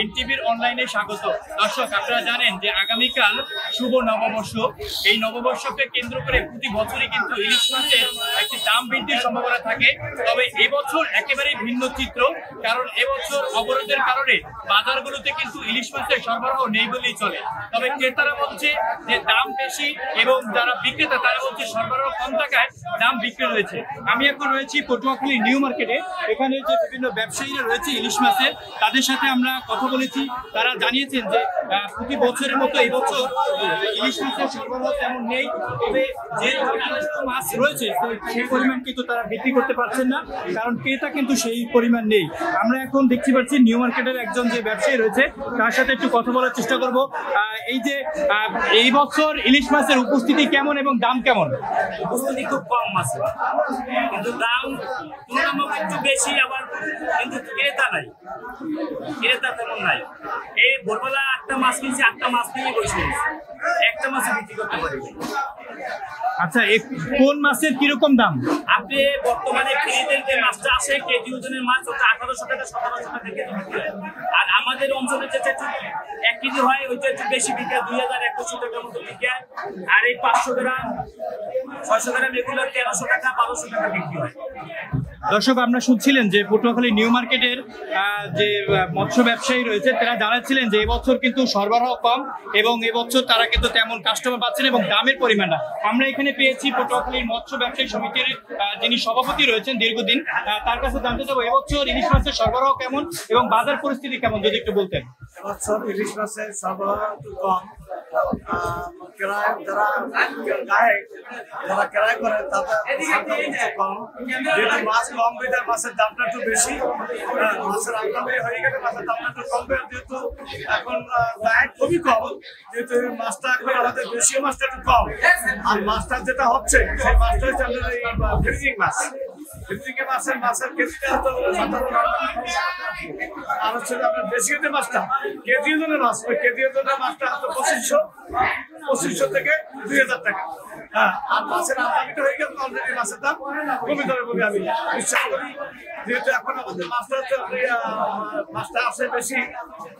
এনটিভির অনলাইনে স্বাগত। দর্শক, আপনারা জানেন যে আগামীকাল শুভ নববর্ষ। এই নববর্ষকে কেন্দ্র করে প্রতি বছরই কিন্তু ইলিশ মাছের একটি দাম বৃদ্ধির সম্ভাবনা থাকে। তবে এবছর একেবারেই ভিন্ন চিত্র, কারণ এবছর অবরোধের কারণে বাজারগুলোতে কিন্তু ইলিশ মাছের সরবরাহ নেই বলেই চলে। তবে ক্রেতারা বলছে যে দাম বেশি এবং যারা বিক্রেতা তারা বলছে সরবরাহ কম থাকায় দাম বিক্রি রয়েছে। আমি এখন রয়েছি পটুয়াখালী নিউ মার্কেটে। এখানে যে বিভিন্ন ব্যবসায়ীরা রয়েছে ইলিশ মাছের, তাদের সাথে আমরা কথা বলেছি। তারা জানিয়েছেন যে প্রতি বছরের মতো এই বছর ইলিশ মাছের সরবরাহ তেমন নেই। তবে যে মাছ রয়েছে সেই পরিমাণ কিন্তু তারা বিক্রি করতে পারছেন না, কারণ ক্রেতা কিন্তু সেই পরিমাণ নেই। আমরা এখন দেখতে পাচ্ছি নিউ মার্কেটের একজন যে ব্যবসায়ী রয়েছে তার সাথে একটু কথা বলার চেষ্টা করব। এই যে এই বছর ইলিশ মাছের উপস্থিতি কেমন এবং দাম কেমন? উপস্থিতি খুব কম মাছে, কিন্তু দাম তুলনামূলক একটু বেশি, আবার কিন্তু ক্রেতা নাই, ক্রেতা তেমন নাই। এই ভোরবেলা 8টা মাছ কিনছি, 8টা মাছ নিয়ে বসে একটা মাছ বিক্রি করতে পারি। আচ্ছা, কোন মাছের কিরকম দাম? আপনি বর্তমানে ফ্রিজের যে মাছটা আসে কেজি ওজনের মাছ, ওটা 1800 টাকা 1700 টাকা কেজি বিক্রি হয়। আর আমাদের অঞ্চলে যেটা 1 কেজি হয় ওইটা একটু বেশি বিক্রি হয়, 2100 টাকার মতো বিক্রি হয়। আর এই 500 গ্রাম 600 গ্রাম এগুলো 1300 টাকা 1200 টাকা বিক্রি হয়। দর্শক, আমরা শুনছিলেন যে পটুয়াখালী নিউ মার্কেটের যে মৎস্য ব্যবসায়ী রয়েছে তারা জানাচ্ছিলেন যে এবছর কিন্তু সরবরাহ কম এবং এবছর তারা কিন্তু তেমন কাস্টমার পাচ্ছেন এবং দামের পরিমাণটা। আমরা এখানে পেয়েছি পটুয়াখালীর মৎস্য ব্যবসায়ী সমিতির যিনি সভাপতি রয়েছেন দীর্ঘদিন, তার কাছে জানতে চাবো এবছর ইলিশ মাছের সরবরাহ কেমন এবং বাজার পরিস্থিতি কেমন, যদি একটু বলতেন। এবছর ইলিশ মাছের সরবরাহ একটু কম। যারা ক্রয় করে তাদের কম, যেহেতু মাছ কম বেটার মাছের দামটা একটু বেশি। মাছের আমদানি হয়ে গেলে মাছের দামটা একটু কমবে, যেহেতু এখন গায়ে খুবই কম, যেহেতু মাছটা এখন আমাদের দেশীয় মাছটা একটু কম। আর মাছটা যেটা হচ্ছে সেই মাছটা হচ্ছে আমাদের ফ্রিজিং মাছ। ফ্রিজিং মাছের কেজিটা তো আর হচ্ছে আপনার দেশীয় যে মাছটা কেজি ওজনের মাছ, ওই কেজি ওজনের মাছটা হচ্ছে 2500 থেকে 2000 টাকা। হ্যাঁ, আর মাছের আমদানিটা হয়ে গেলে অলরেডি মাছের দাম কমে যাবে বলে আমি বিশ্বাস করি। যেহেতু এখন আমাদের মাছটা হচ্ছে মাছটা আসে বেশি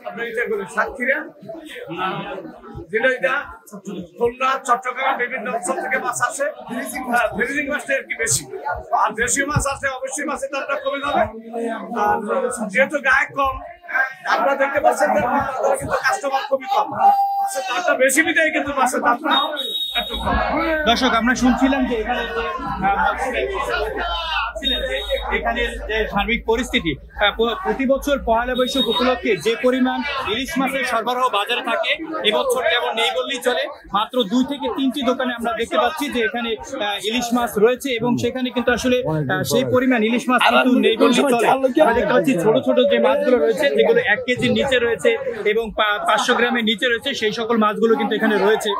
আপনার এটা করি সাতক্ষীরা, যেটা খুলনা, চট্টগ্রাম বিভিন্ন অঞ্চল থেকে মাছ আসে। ফ্রিজিং মাছটা আর কি বেশি, আর দেশীয় মাছ আসে অবশ্যই মাছের দামটা কমে যাবে। আর যেহেতু গায়ে কম, আপনারা দেখতে পাচ্ছেন কিন্তু কাস্টমার খুবই কম, দামটা বেশি বিদায় কিন্তু মাছের দামটা একটু কম। দর্শক, আমরা শুনছিলাম যে এখানের যে সার্বিক পরিস্থিতি, প্রতি বছর পহেলা বৈশাখ উপলক্ষে যে পরিমাণ ইলিশ মাছের সরবরাহ বাজারে থাকে এবছর তেমন নেই বললেই চলে। মাত্র 2 থেকে 3টি দোকানে আমরা দেখতে পাচ্ছি যে এখানে ইলিশ মাছ রয়েছে এবং সেখানে কিন্তু আসলে সেই পরিমাণ ইলিশ মাছ কিন্তু নেই বললেই চলে। আমরা দেখতে পাচ্ছি ছোট ছোট যে মাছগুলো রয়েছে যেগুলো 1 কেজির নিচে রয়েছে এবং 500 গ্রামের নিচে রয়েছে, সেই সকল মাছগুলো কিন্তু এখানে রয়েছে।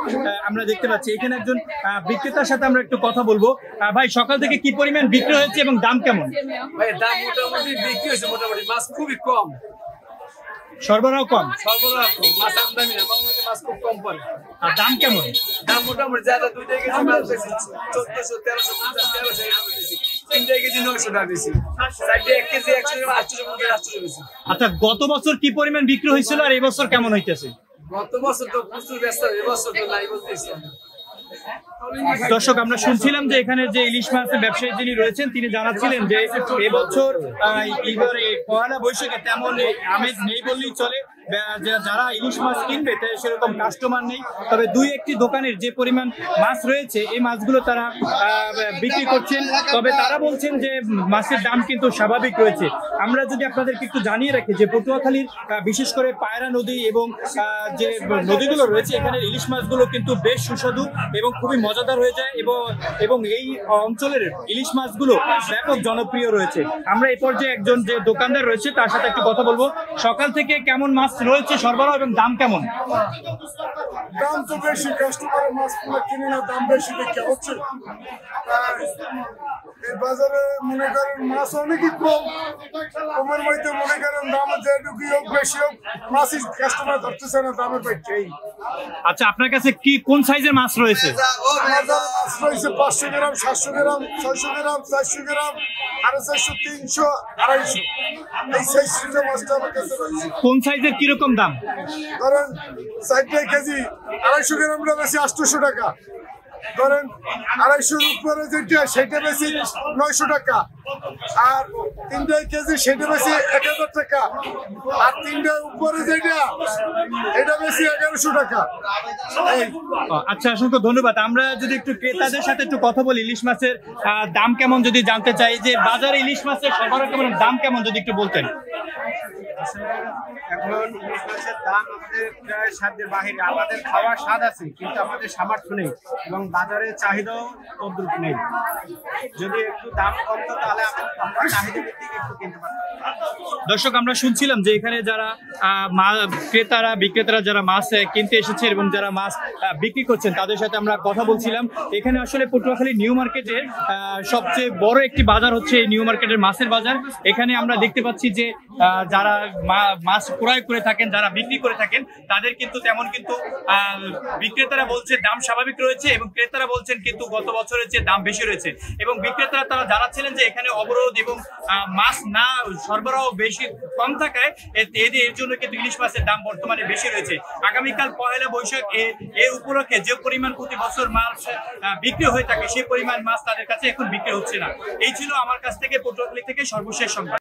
আমরা দেখতে পাচ্ছি এখানে একজন বিক্রেতার সাথে আমরা একটু কথা বলবো। ভাই, সকাল থেকে কি পরিমাণ বিক্রি হয়েছে এবং দাম কেমন? ভাই, দাম মোটামুটি বিক্রি হয়েছে, মোটামুটি মাছ খুবই কম, সরবরাহ কম, মাছ আমদানি না, বাংলাদেশে মাছ খুব কম পড়ে। আর দাম কেমন? দাম মোটামুটি যারা 2 কেজি মাছ বেশি 1400 1300 বেশি, 3 কেজি 900 টাকা বেশি, 1 কেজি 800 বেশি। আচ্ছা, গত বছর কি পরিমাণ বিক্রি হয়েছিল আর এবছর কেমন হইতেছে? গত বছর তো প্রচুর ব্যস্ত, এবছর তো নাই বলতেছি। দর্শক, আমরা শুনছিলাম যে এখানে যে ইলিশ মাছের ব্যবসায়ী যিনি রয়েছেন তিনি জানাচ্ছিলেন যে এবছর পহেলা বৈশাখে তেমন আমেজ নেই বললেই চলে। যারা ইলিশ মাছ কিনবে সেরকম কাস্টমার নেই। তবে 2-1টি দোকানের যে পরিমাণ মাছ রয়েছে এই মাছগুলো তারা বিক্রি করছেন। তবে তারা বলছেন যে মাছের দাম কিন্তু স্বাভাবিক রয়েছে। আমরা যদি আপনাদেরকে একটু জানিয়ে রাখি যে পটুয়াখালীর বিশেষ করে পায়রা নদী এবং যে নদীগুলো রয়েছে এখানে ইলিশ মাছগুলো কিন্তু বেশ সুস্বাদু এবং খুবই মজাদার হয়ে যায় এবং এই অঞ্চলের ইলিশ মাছগুলো ব্যাপক জনপ্রিয় রয়েছে। আমরা এই পর্যায়ে একজন যে দোকানদার রয়েছে তার সাথে একটু কথা বলবো। সকাল থেকে কেমন মাছ রয়েছে সরবরাহ এবং দাম কেমন? দাম তো বেশি, কাস্টমারের মাছগুলো কিনে না, দাম বেশি দেখে হচ্ছে। এই বাজারে মনে করেন মাছ অনেকই কম, কমের মধ্যে মনে করেন দাম যেটুকুই হোক বেশি হোক মাছই কাস্টমার ধরতেছে না দামের বাইকেই। আচ্ছা, আপনার কাছে কি কোন সাইজের মাছ রয়েছে? মাছ রয়েছে 500 গ্রাম, 700 গ্রাম, 600 গ্রাম, 400 গ্রাম, 450, 300, 250। এই সাইজটা মাছটা আমার কাছে রয়েছে। কোন সাইজের কিরকম দাম? ধরেন 4 কেজি 250 গ্রামটা বেশি 800 টাকা। ধরেন 250 উপরে যেটা সেটা বেশি 900 টাকা। আর 3 কেজি সেটা বেশি 1000 টাকা। আর 3 উপরে যেটা এটা বেশি 1100 টাকা। আচ্ছা, অসংখ্য ধন্যবাদ। আমরা যদি একটু ক্রেতাদের সাথে একটু কথা বলি, ইলিশ মাছের দাম কেমন যদি জানতে চাই, যে বাজারে ইলিশ মাছের সরবরাহ কেমন, দাম কেমন যদি একটু বলতেন। এখন ইলিশ মাছের দাম আমাদের প্রায় সাধ্যের বাহিরে। আমাদের খাওয়ার স্বাদ আছে, কিন্তু আমাদের সামর্থ্য নেই এবং বাজারে চাহিদাও তদ্রুপ নেই। যদি একটু দাম কমতো তাহলে আমরা চাহিদা ভিত্তিক একটু কিনতে পারতাম। দর্শক, আমরা শুনছিলাম যে এখানে যারা ক্রেতারা বিক্রেতারা যারা মাছ কিনতে এসেছে এবং যারা মাছ বিক্রি করছেন তাদের সাথে আমরা কথা বলছিলাম। এখানে আসলে পটুয়াখালী নিউ মার্কেটের সবচেয়ে বড় একটি বাজার হচ্ছে এই নিউ মার্কেটের মাছের বাজার। এখানে আমরা দেখতে পাচ্ছি যে যারা মাছ ক্রয় করে থাকেন, যারা বিক্রি করে থাকেন, তাদের কিন্তু তেমন কিন্তু বিক্রেতারা বলছে দাম স্বাভাবিক রয়েছে এবং ক্রেতারা বলছেন কিন্তু গত বছরের চেয়ে দাম বেশি রয়েছে। এবং বিক্রেতারা তারা জানাচ্ছিলেন যে এখানে অবরোধ এবং মাছ না সরবরাহ বেশি কম থাকায় এর জন্য কিন্তু ইলিশ মাছের দাম বর্তমানে বেশি রয়েছে। আগামীকাল 1 বৈশাখ এর উপলক্ষে যে পরিমাণ প্রতি বছর মাছ বিক্রি হয়ে থাকে সেই পরিমাণ মাছ তাদের কাছে এখন বিক্রি হচ্ছে না। এই ছিল আমার কাছ থেকে পটুয়াখালী থেকে সর্বশেষ সংবাদ।